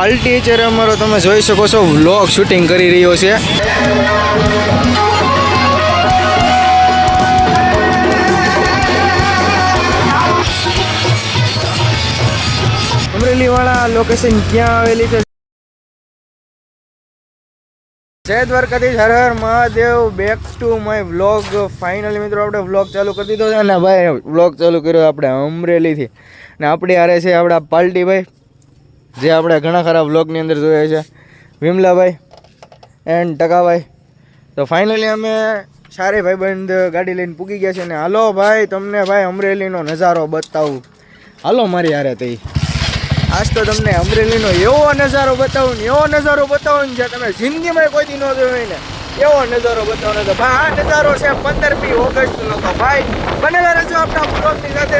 Party અત્યારે અમારો તમે જોઈ શકો છો વ્લોગ શૂટિંગ કરી રહ્યો છે. અમરેલી વાળા લોકેશન ક્યાં આવેલી છે? જય દ્વારકાધીશ, હર હર Mahadev, back to my vlog. Finally મિત્રો આપણે વ્લોગ ચાલુ કરી દીધો છે ને ભાઈ. વ્લોગ ચાલુ કર્યો આપણે અમરેલીથી ને આપણી હારે છે આપણા પાલટીભાઈ, જે આપણે ઘણા ખરા વ્લોગની અંદર જોયા છે, વિમલાભાઈ એન્ડ ટકાભાઈ. તો ફાઇનલી અમે સારી ભાઈબંધ ગાડી લઈને પૂગી ગયા છે ને હાલો ભાઈ તમને ભાઈ અમરેલીનો નજારો બતાવું. હાલો મારી હારે થઈ. આજ તો તમને અમરેલીનો એવો નજારો બતાવું ને જે તમે જિંદગીમાં કોઈ દી ન જોયો ને એવો નજારો બતાવવાનો હતો ભાઈ. આ નજારો છે 15મી ઓગસ્ટનો. તો ભાઈ બનેલા રહેજો આપણા બ્લોગની સાથે.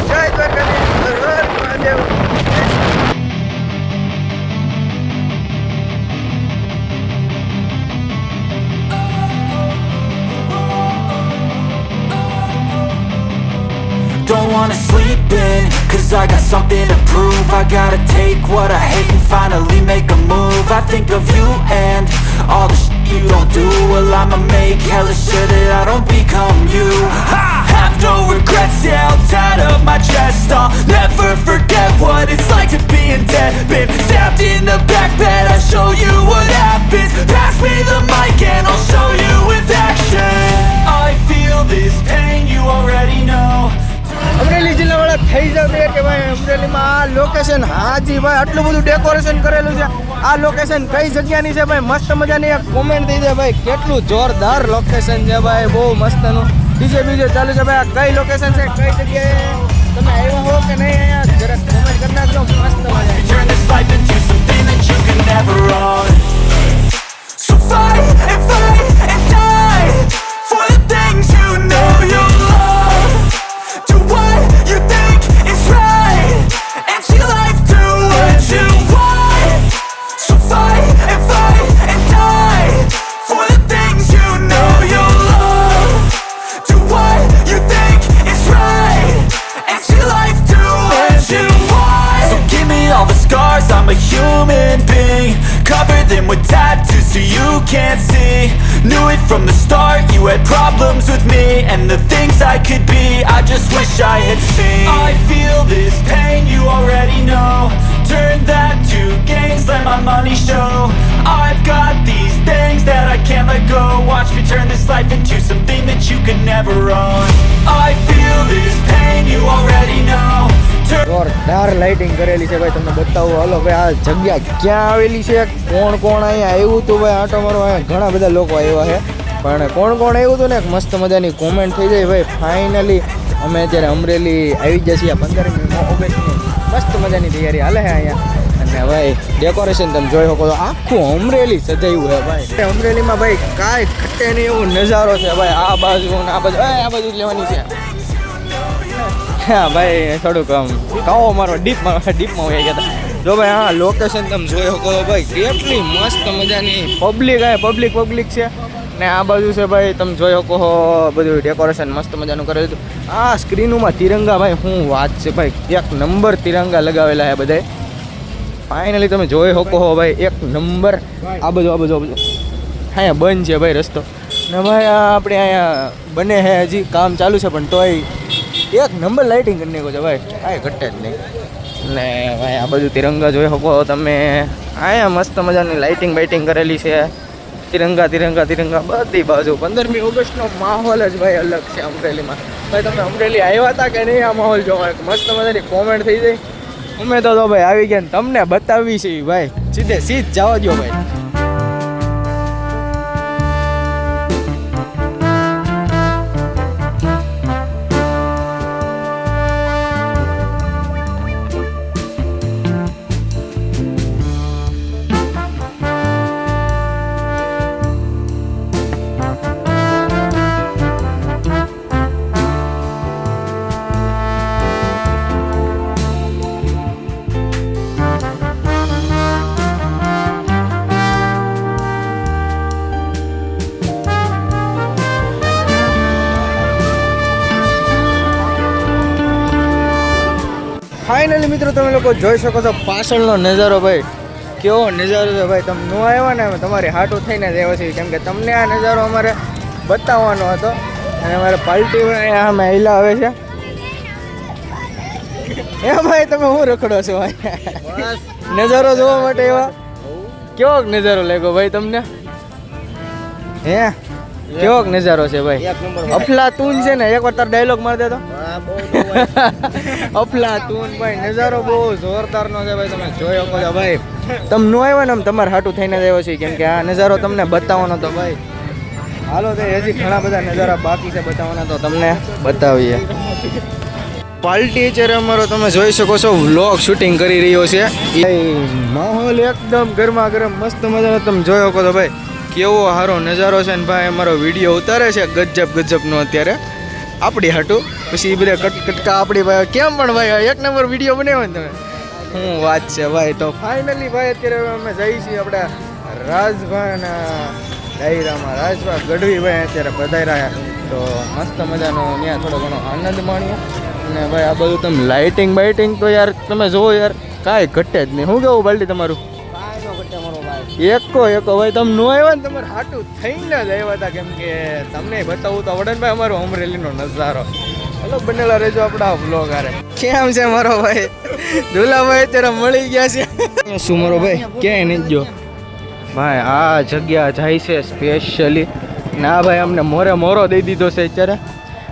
જય દ્વારકાધીશ, હર હર Mahadev. Don't wanna sleep in, cause I got something to prove. I gotta take what I hate and finally make a move. I think of you and all the shit you don't do. Well, I'ma make hella sure that I don't become you. I have no regrets, yeah, I'll tie up my chest. I'll never forget what it's like to be in debt. Been stabbed in the back bed, I'll show you what happens. Pass me the mic and I'll show you with action. I feel this pain, you already know. Amreli જિલ્લાવાળા થઈ જાવ કે ભાઈ અમરેલીમાં આ location, હાજી ભાઈ આટલું બધું ડેકોરેશન કરેલું છે. આ લોકેશન કઈ જગ્યાની છે ભાઈ? મસ્ત મજાની એક કોમેન્ટ થઈ જાય ભાઈ. કેટલું જોરદાર લોકેશન છે ભાઈ, બહુ મસ્તનું. ડીજે બીજે ચાલુ છે ભાઈ. આ કઈ લોકેશન છે, કઈ જગ્યાએ તમે આવ્યા હો કે નહીં અહીંયા જરાક કોમેન્ટ કરી નાખજો. મસ્ત મજા. Turn this life into something that you can never own. So fight and die for the things you know you love. Do what you think is right and see life do what you want. So fight and die for the things you know you love. Do what you think is right and see life do what you want. So give me all the scars, I'm a human being. Cover them with tattoos so you can't see. Knew it from the start, you had problems with me and the things I could be, I just wish I had seen. I feel this pain, you already know. Turn that to gains, let my money show. I've got these things that I can't let go. Watch me turn this life into something that you could never own. I feel this pain, you already know. જોરદાર lighting કરેલી છે ભાઈ. તમને બતાવો હાલો ભાઈ આ જગ્યા ક્યાં આવેલી છે, કોણ કોણ અહીંયા આવ્યું હતું ભાઈ આટો મારો. અહીંયા ઘણા બધા લોકો આવ્યા છે પણ કોણ કોણ આવ્યું હતું ને મસ્ત મજાની કોમેન્ટ થઈ જાય ભાઈ. ફાઇનલી અમે અત્યારે અમરેલી આવી ગયા છીએ. 15મી ઓગસ્ટની મસ્ત મજાની તૈયારી હાલે છે અહીંયા. અને ભાઈ ડેકોરેશન તમે જોઈ શકો તો આખું અમરેલી સજાયું છે ભાઈ. અમરેલીમાં ભાઈ કાંઈ ઘટે નહીં એવો નજારો છે ભાઈ. આ બાજુ ને આ બાજુ જ લેવાની છે. હા ભાઈ થોડુંક આમ કહો મારો ડીપમાં વહી ગયા હતા. જો ભાઈ હા લોકેશન તમે જોઈ શકો ભાઈ કેટલી મસ્ત મજાની પબ્લિક છે ને આ બાજુ છે ભાઈ તમે જોઈ શકો બધું ડેકોરેશન મસ્ત મજાનું કરેલું હતું. આ સ્ક્રીનમાં તિરંગા ભાઈ શું વાત છે ભાઈ, એક નંબર તિરંગા લગાવેલા છે બધાય. ફાઇનલી તમે જોઈ શકો ભાઈ એક નંબર. આ બધું અહીંયા બંધ છે ભાઈ રસ્તો ને ભાઈ આપણે અહીંયા બને છે હજી કામ ચાલુ છે પણ તોય એક નંબર લાઇટિંગ કરી નાખ્યો છે ભાઈ, કાંઈ ઘટે જ નહીં. ને ભાઈ આ બધું તિરંગા જોઈ શકો તમે. અહીંયા મસ્ત મજાની લાઇટિંગ કરેલી છે. તિરંગા બધી બાજુ. 15મી ઓગસ્ટનો માહોલ જ ભાઈ અલગ છે અમરેલીમાં. ભાઈ તમે અમરેલી આવ્યા હતા કે નહીં? આ માહોલ જોવા મસ્ત મજાની કોમેન્ટ થઈ જાય. અમે તો ભાઈ આવી ગયા ને તમને બતાવી છે ભાઈ. સીધ જવા દો ભાઈ. ફાઇનલી મિત્રો તમે લોકો જોઈ શકો છો પાછળનો નજારો ભાઈ. કેવો નજારો છે ભાઈ. તમે ન આવ્યા ને તમારી હાટું થઈને જ આવ્યા છીએ, કેમ કે તમને આ નજારો અમારે બતાવવાનો હતો. અને અમારે પાર્ટી આમ હિલા આવે છે. એ ભાઈ તમે શું રખડો છો ભાઈ? નજારો જોવા માટે એવા કેવો નજારો લાગ્યો ભાઈ તમને? હે કેવો નજારો છે ભાઈ? અફલાતૂન છે ને, એકવાર તાર ડાયલોગ મારી દેતો. અફલાતૂન ભાઈ, નજારો બહુ જોરદારનો છે ભાઈ. તમે જોઈ શકો છો ભાઈ. તમે ન આવ્યા ને આમ તમારે હાટું થઈને જ આવ્યો છે, કેમ કે આ નજારો તમને બતાવવાનો તો ભાઈ. હાલો તો હજી ઘણા બધા નજારા બાકી છે બતાવવાના, તો તમને બતાવીએ. પાર્ટી અત્યારે અમારો તમે જોઈ શકો છો વ્લોગ શૂટિંગ કરી રહ્યો છે. માહોલ એકદમ ગરમા ગરમ મસ્ત મજાનો તમે જોઈ શકો છો ભાઈ. કેવો સારો નજારો છે ને ભાઈ. અમારો વિડીયો ઉતારે છે ગજબનો અત્યારે આપણી હાટું. પછી એ બધા કટકા આપણી ભાઈ કેમ પણ ભાઈ એક નંબર વિડીયો બનાવ્યો ને તમે. શું વાત છે ભાઈ. તો ફાઇનલી ભાઈ અત્યારે અમે જઈએ છીએ આપણે રાજભાઈના ડાયરામાં. રાજભાઈ ગઢવી ભાઈ અત્યારે પધાર્યા, તો મસ્ત મજાનો ત્યાં થોડો ઘણો આનંદ માણીએ. અને ભાઈ આ બધું તમે લાઇટિંગ બાઇટિંગ તો યાર તમે જોવો યાર, કાંઈ ઘટે જ નહીં. શું કેવું બાલ્ટી તમારું? એકો ભાઈ તમે ન આવ્યા ને તમારે હાટું થઈને જ આવ્યા હતા, કેમ કે તમને બતાવું તો વડનભાઈ અમારો અમરેલીનો નજારો. હલો બનેલા રહેજો આપણા વ્લોગ આરે. કેમ છે મારો ભાઈ દુલાભાઈ? અત્યારે મળી ગયા છે. શું મારો ભાઈ ક્યાંય નહીં જો ભાઈ. આ જગ્યા જાય છે સ્પેશિયલી. ના ભાઈ અમને મોરો દઈ દીધો છે અત્યારે.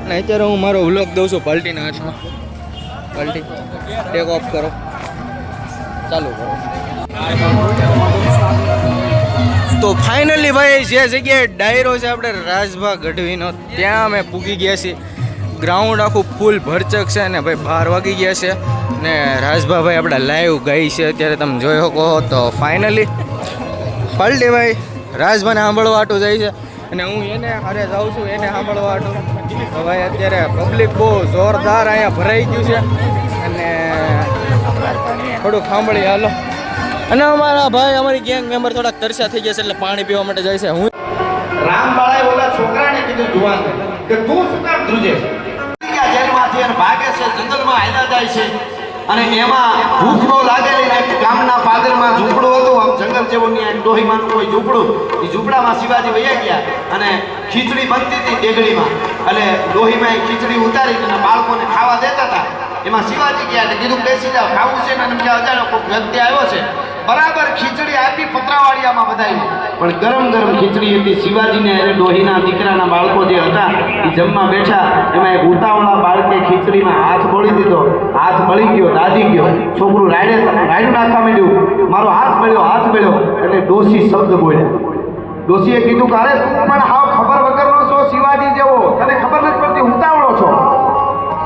અને અત્યારે હું મારો વ્લોગ દઉં છું પાર્ટીના હાથમાં. પાર્ટી ટેક ઓફ કરો, ચાલુ કરો. તો ફાઇનલી ભાઈ જે જગ્યાએ ડાયરો છે આપણે રાજભા ગઢવીનો, ત્યાં અમે પૂગી ગયા છીએ. ગ્રાઉન્ડ આખું ફૂલ ભરચક છે ને ભાઈ 12 વાગી ગયા છે. ને રાજભા ભાઈ આપણે લાઈવ ગાઈ છે અત્યારે તમે જોઈ શકો. તો ફાઇનલી પાર્ટી ભાઈ રાજભાને સાંભળવા હાટું જાય છે, અને હું એને હારે જાઉં છું એને સાંભળવા હાટું. તો ભાઈ અત્યારે પબ્લિક બહુ જોરદાર અહીંયા ભરાઈ ગયું છે, અને થોડુંક સાંભળી હાલો. અને અમારા ભાઈ અમારી ગેંગ મેમ્બર થોડાક તરસ્યા થઈ ગયા છે, એટલે પાણી પીવા માટે જાય છે. હું રામબાળાએ ઓલા છોકરાને કીધું જુવાન કે તું શું કામ ધ્રુજે છે? જેલમાંથી અને ભાગે છે, જંગલમાં હાલ્યા જાય છે, અને એમાં ભૂખ નો લાગેલી ને ગામના પાદરમાં ઝૂંપડું હતું, આમ જંગલ જેવું ત્યાં ડોહીમાંનું કોઈ ઝૂંપડું. એ ઝૂંપડામાં શિવાજી વયા ગયા અને ખીચડી બનતી હતી ડેગડીમાં, એટલે ડોહીમાં એ ખીચડી ઉતારી અને બાળકોને ખાવા દેતા હતા. એમાં શિવાજી ગયા એટલે કીધું બેસી જાઓ, ખાવું છે ને? કે અજાણ્યો કોઈ વ્યક્તિ આવ્યો છે. બરાબર ખીચડી આપી પતરાવાળિયામાં બધાને, પણ ગરમ ખીચડી હતી. શિવાજીને અરે ડોહીના દીકરાના બાળકો જે હતા એ જમવા બેઠા, એમાં એક ઉતાવળા બાળકે ખીચડીમાં હાથ બોળી દીધો. હાથ બળી ગયો, દાજી ગયો. છોકરું રાયડું નાખવા માંડ્યું, મારો હાથ મળ્યો. એટલે ડોશી શબ્દ બોલ્યા. ડોશીએ કીધું કે અરે તું પણ હાવ ખબર વગરનો છો શિવાજી જેવો, તને ખબર નથી પડતી, ઉતાવળો છો.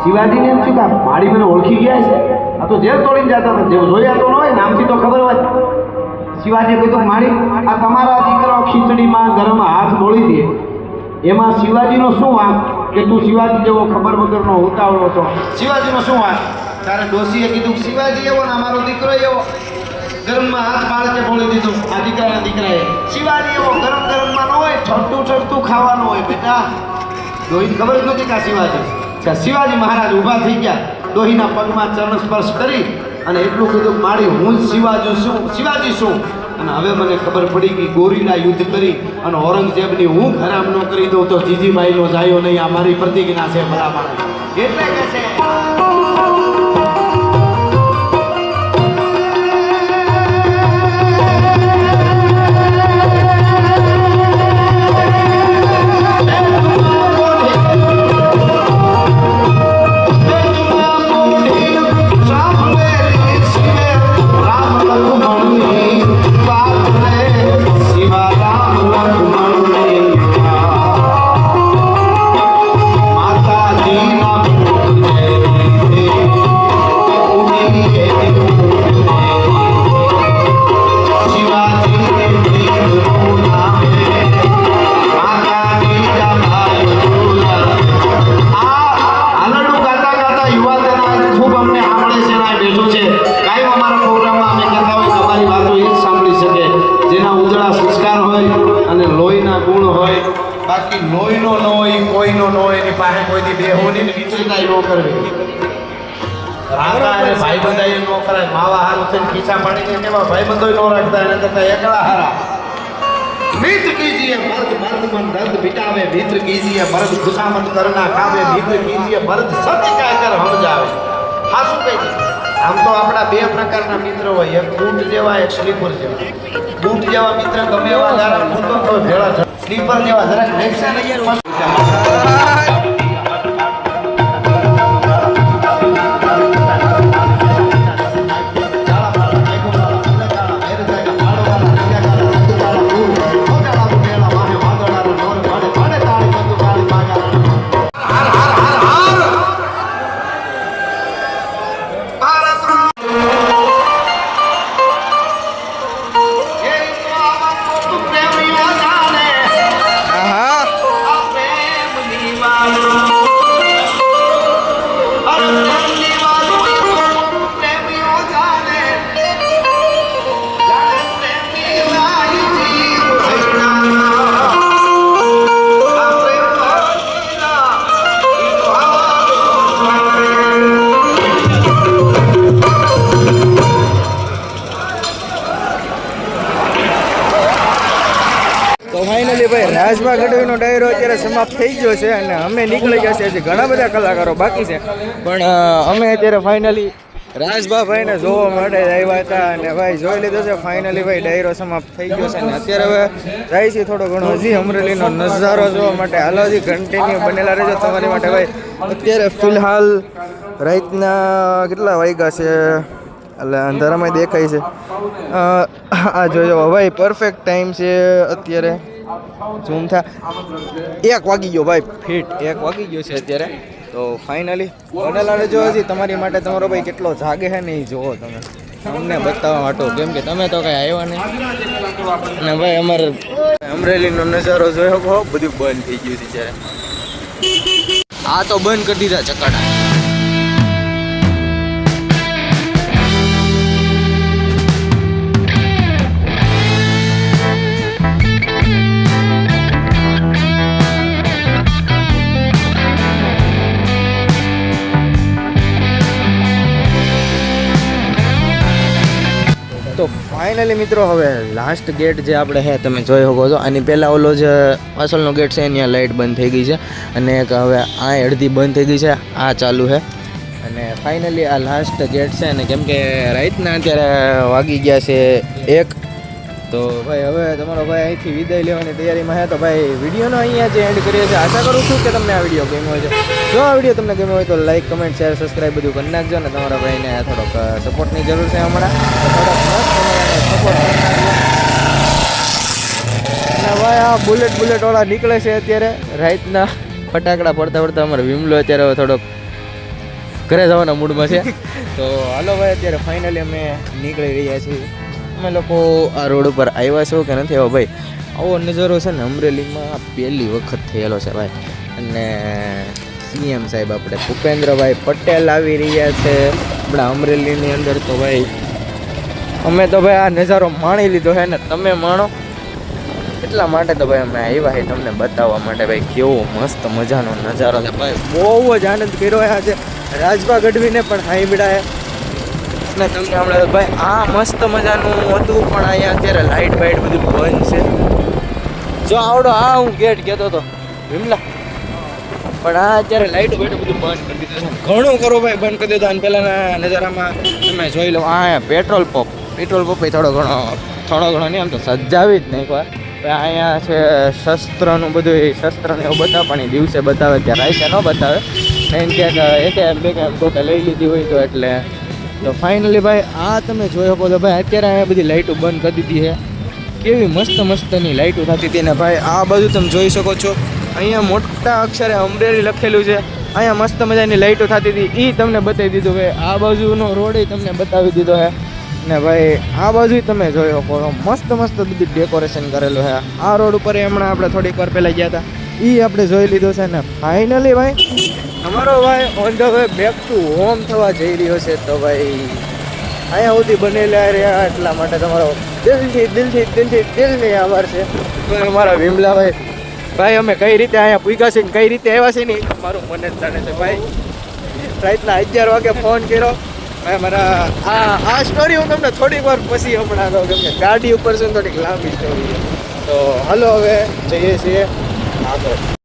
શિવાજીને એમ થયું કે મારી મને ઓળખી ગયા છે, આ તો જેલ તોડીને જતા હતા, જેવું જોયા તો ન હોય, નામથી તો ખબર હોય. શિવાજીએ કીધું મારી આ તમારા દીકરો ખીચડીમાં ગરમ હાથ બોળી દે, એમાં શિવાજીનો શું વાંક કે તું શિવાજી જેવો ખબર વગરનો ઉતાવળો છો? શિવાજીનો શું વાંક? ત્યારે ડોશીએ કીધું શિવાજી એવો ને અમારો દીકરો એવો, ગરમમાં હાથ બાળકે બોળી દીધો. આ દીકરાએ શિવાજી એવો ગરમમાં ન હોય, ઠરતું ખાવાનું હોય. બેટા ડોહી ખબર જ નહોતી કે આ શિવાજી. શિવાજી મહારાજ ઊભા થઈ ગયા, ડોહીના પગમાં ચરણ સ્પર્શ કરી અને એટલું કીધું મારી હું શિવાજી શું. અને હવે મને ખબર પડી કે ગોરીલા યુદ્ધ કરી અને ઔરંગઝેબની હું ખરાબ ન કરી દઉં તો જીજીભાઈનો જાયો નહીં. આ મારી પ્રતિજ્ઞા છે બરાબર. એટલે કે છે કાકા અને ભાઈબંધાઈ નો કરાય માવા હારું થઈને ખીસા પાડીને કેવા ભાઈબંધોય નો રાખતા એના કરતા એકલા હારા मित कीजिए मर्द मर्द मन दर्द मिटावे मित्र कीजिए मर्द खुशामद करना खावे मित्र कीजिए मर्द सत्य कहकर हम जावे हासु कही આમ તો આપણા બે પ્રકારના મિત્ર હોય એક બૂટ જેવા એક સ્લીપર જેવા બૂટ જેવા મિત્ર ગમે એવા દારા મૂકો તો ભેળા સ્લીપર જેવા જરાક નેક્સા લઈએ તો ફાઇનલી ભાઈ રાજભા ગઢવીનો ડાયરો અત્યારે સમાપ્ત થઈ ગયો છે અને અમે નીકળી ગયા છે હજી ઘણા બધા કલાકારો બાકી છે પણ અમે અત્યારે ફાઇનલી રાજભા ભાઈને જોવા માટે આવ્યા હતા અને ભાઈ જોઈ લીધો છે ફાઇનલી ભાઈ ડાયરો સમાપ્ત થઈ ગયો છે અને અત્યારે હવે જાય છે થોડો ઘણો હજી અમરેલીનો નજારો જોવા માટે હાલો હજી કન્ટિન્યુ બનેલા રહેજો તમારી માટે ભાઈ અત્યારે ફિલહાલ રાતના કેટલા વાગ્યા છે એટલે અંધારામાં દેખાય છે આ જોજો ભાઈ પરફેક્ટ ટાઈમ છે અત્યારે ઝૂમ થા 1 વાગી ગયો ભાઈ ફીટ 1 વાગી ગયો છે અત્યારે તો ફાઇનલી બનેલા રહેજો હજી તમારી માટે તમારો ભાઈ કેટલો જાગે છે ને એ જુઓ તમે અમને બતાવવા માટે કેમ કે તમે તો કાંઈ આવ્યા નહીં અને ભાઈ અમારે અમરેલીનો નજારો જોયો કહો બધું બંધ થઈ ગયું છે ત્યારે આ તો બંધ કરી દીધા ચકાડા તો ફાઇનલી મિત્રો હવે લાસ્ટ ગેટ જે આપણે છે તમે જોઈ શકો છો આની પહેલાં ઓલો જે પાછળનો ગેટ છે ત્યાં લાઇટ બંધ થઈ ગઈ છે અને એક હવે આ અડધી બંધ થઈ ગઈ છે આ ચાલુ છે અને ફાઇનલી આ લાસ્ટ ગેટ છે ને કેમ કે રાતના અત્યારે વાગી ગયા છે 1 તો ભાઈ હવે તમારો ભાઈ અહીંથી વિદાય લેવાની તૈયારીમાં છે તો ભાઈ વિડીયોનો અહીંયા જે એન્ડ કરીએ છીએ આશા કરું છું કે તમને આ વિડીયો ગમ્યો હોય છે જો આ વિડીયો તમને ગમ્યો હોય તો લાઈક કમેન્ટ શેર સબસ્ક્રાઈબ બધું કરી નાખજો અને તમારા ભાઈને થોડોક સપોર્ટની જરૂર છે હમણાં તો થોડોક મસ્ત સપોર્ટ કરી નાખજો અને ભાઈ આ બુલેટવાળા નીકળે છે અત્યારે રાતના ફટાકડા પડતા પડતા અમારે વિમલો અત્યારે હવે થોડોક ઘરે જવાના મૂડમાં છે તો હાલો ભાઈ અત્યારે ફાઇનલી અમે નીકળી રહ્યા છીએ અમે લોકો આ રોડ ઉપર આવ્યા છો કે નથી આવ્યો ભાઈ આવો નજારો છે ને અમરેલીમાં પહેલી વખત થયેલો છે ભાઈ અને સીએમ સાહેબ આપણે ભૂપેન્દ્રભાઈ પટેલ આવી રહ્યા છે આપણા અમરેલીની અંદર તો ભાઈ અમે તો ભાઈ આ નજારો માણી લીધો છે ને તમે માણો એટલા માટે તો ભાઈ અમે આવ્યા છે તમને બતાવવા માટે ભાઈ કેવો મસ્ત મજાનો નજારો છે ભાઈ બહુ જ આનંદ કર્યો આજે રાજભા ગઢવીને પણ સાંભળ્યા ને તમને હમણાં ભાઈ આ મસ્ત મજાનું હતું પણ અહીંયા અત્યારે લાઇટ બાઇટ બધું બંધ છે જો આવડો આ હું ગેટ કહેતો હતો વિમલા પણ આ અત્યારે લાઇટ બાઇટ બધું બંધ કરી દીધું છે ઘણું કરો ભાઈ બંધ કરી દીધું અને પહેલાંના નજારામાં તમે જોઈ લો આ પેટ્રોલ પંપ થોડો ઘણો નહીં આમ તો સજાવી જ નહીં એકવાર અહીંયા છે શસ્ત્રનું બધું શસ્ત્રને એવું બતાવે પણ એ દિવસે બતાવે ત્યાં રાઈતે ન બતાવે એમ ક્યાંક બે કોકે લઈ લીધી હોય તો એટલે તો ફાઇનલી ભાઈ આ તમે જોઈ શકો છો ભાઈ અત્યારે અહીંયા બધી લાઇટો બંધ કરી દીધી છે કેવી મસ્તની લાઇટો થતી હતી ને ભાઈ આ બાજુ તમે જોઈ શકો છો અહીંયા મોટા અક્ષરે અમરેલી લખેલું છે અહીંયા મસ્ત મજાની લાઇટો થતી હતી એ તમને બતાવી દીધું ભાઈ આ બાજુનો રોડ તમને બતાવી દીધો છે ને ભાઈ આ બાજુ તમે જોઈ શકો છો મસ્ત બધું ડેકોરેશન કરેલું છે આ રોડ ઉપર હમણાં આપણે થોડીક વાર પહેલાં ગયા હતા એ આપણે જોઈ લીધો છે ને ફાઇનલી ભાઈ અમારો ભાઈ on the way back to home થવા જઈ રહ્યો છે તો ભાઈ અહીંયા સુધી બનેલા રહ્યા એટલા માટે તમારો દિલની આભાર છે તો અમારા વિમલાભાઈ અમે કઈ રીતે અહીંયા પૂગ્યા છે કઈ રીતે આવ્યા છે ને મારું મને જ જાણે છે ભાઈ રાતના 11 વાગે ફોન કર્યો. મેં મારા આ સ્ટોરી હું તમને થોડીક વાર પછી હમણાં કહું, કેમ કે ગાડી ઉપર છે ને થોડીક લાંબી સ્ટોરી છે. તો હાલો હવે જઈએ છીએ આગળ.